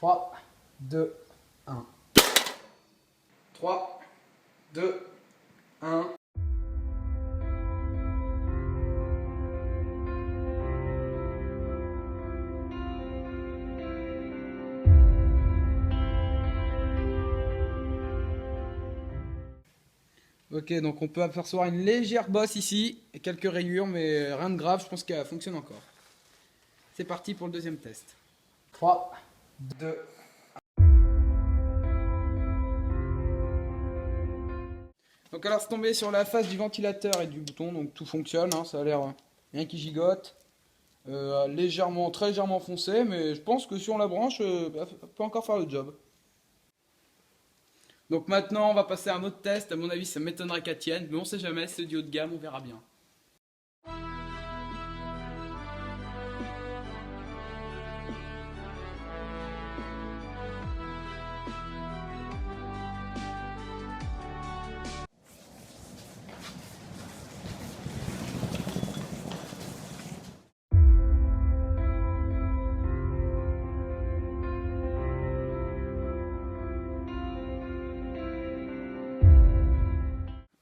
3, 2, 1. 3, 2, 1. Ok, donc on peut apercevoir une légère bosse ici et quelques rayures, mais rien de grave, je pense qu'elle fonctionne encore. C'est parti pour le deuxième test. 3, 2. Donc alors c'est tombé sur la face du ventilateur et du bouton, donc tout fonctionne, hein, ça a l'air rien qui gigote. Légèrement, très légèrement foncé, mais je pense que si on la branche, ça peut encore faire le job. Donc maintenant on va passer à un autre test, à mon avis ça m'étonnerait qu'elle tienne, mais on sait jamais, c'est du haut de gamme, on verra bien.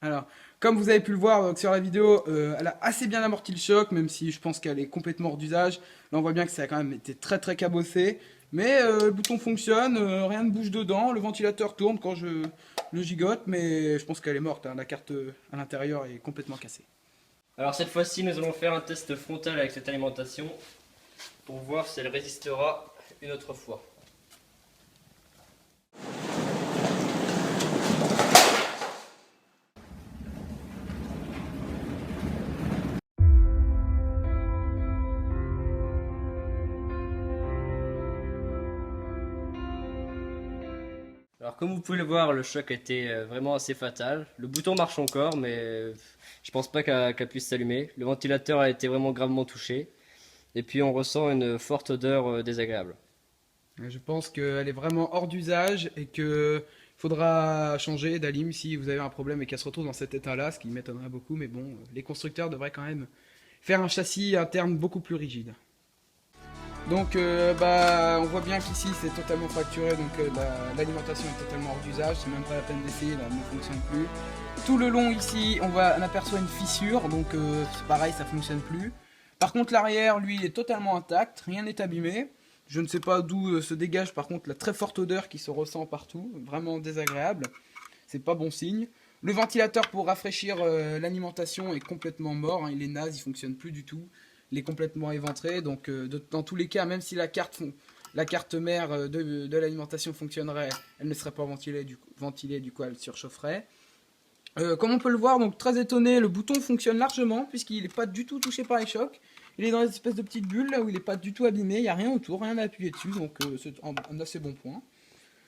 Alors, comme vous avez pu le voir donc, sur la vidéo, elle a assez bien amorti le choc, même si je pense qu'elle est complètement hors d'usage. Là, on voit bien que ça a quand même été très très cabossé. Mais le bouton fonctionne, rien ne bouge dedans. Le ventilateur tourne quand je le gigote, mais je pense qu'elle est morte. Hein. La carte à l'intérieur est complètement cassée. Alors cette fois-ci, nous allons faire un test frontal avec cette alimentation pour voir si elle résistera une autre fois. Alors comme vous pouvez le voir, le choc a été vraiment assez fatal. Le bouton marche encore, mais je pense pas qu'elle puisse s'allumer. Le ventilateur a été vraiment gravement touché. Et puis on ressent une forte odeur désagréable. Je pense qu'elle est vraiment hors d'usage et qu'il faudra changer d'alim si vous avez un problème et qu'elle se retrouve dans cet état-là, ce qui m'étonnerait beaucoup, mais bon, les constructeurs devraient quand même faire un châssis interne beaucoup plus rigide. Donc on voit bien qu'ici c'est totalement fracturé, donc l'alimentation est totalement hors d'usage, c'est même pas la peine d'essayer, là, elle ne fonctionne plus. Tout le long ici on aperçoit une fissure, donc c'est pareil, ça fonctionne plus. Par contre l'arrière lui il est totalement intact, rien n'est abîmé. Je ne sais pas d'où se dégage par contre la très forte odeur qui se ressent partout, vraiment désagréable, c'est pas bon signe. Le ventilateur pour rafraîchir l'alimentation est complètement mort, hein, il est naze, il fonctionne plus du tout. Il est complètement éventré, donc dans tous les cas, même si la carte mère de l'alimentation fonctionnerait, elle ne serait pas ventilée, du coup elle surchaufferait. Comme on peut le voir, donc très étonné, le bouton fonctionne largement puisqu'il n'est pas du tout touché par les chocs. Il est dans une espèce de petite bulle là où il n'est pas du tout abîmé, il n'y a rien autour, rien à appuyer dessus, donc c'est un assez bon point.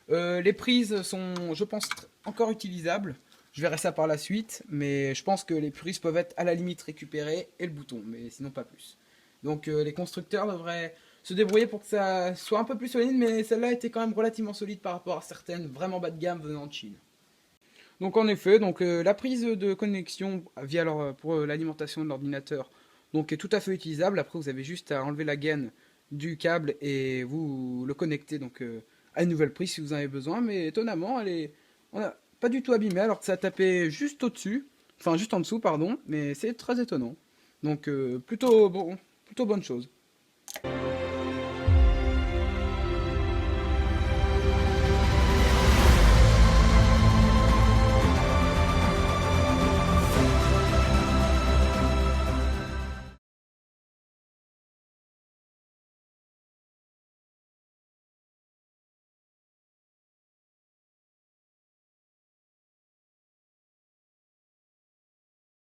Les prises sont, je pense, encore utilisables. Je verrai ça par la suite, mais je pense que les prises peuvent être à la limite récupérées et le bouton, mais sinon pas plus. Donc les constructeurs devraient se débrouiller pour que ça soit un peu plus solide, mais celle-là était quand même relativement solide par rapport à certaines vraiment bas de gamme venant de Chine. Donc en effet, la prise de connexion pour l'alimentation de l'ordinateur est tout à fait utilisable. Après vous avez juste à enlever la gaine du câble et vous le connecter à une nouvelle prise si vous en avez besoin. Mais étonnamment, on n'a pas du tout abîmée alors que ça a tapé juste au-dessus, enfin juste en dessous pardon, mais c'est très étonnant. Donc plutôt bonne chose.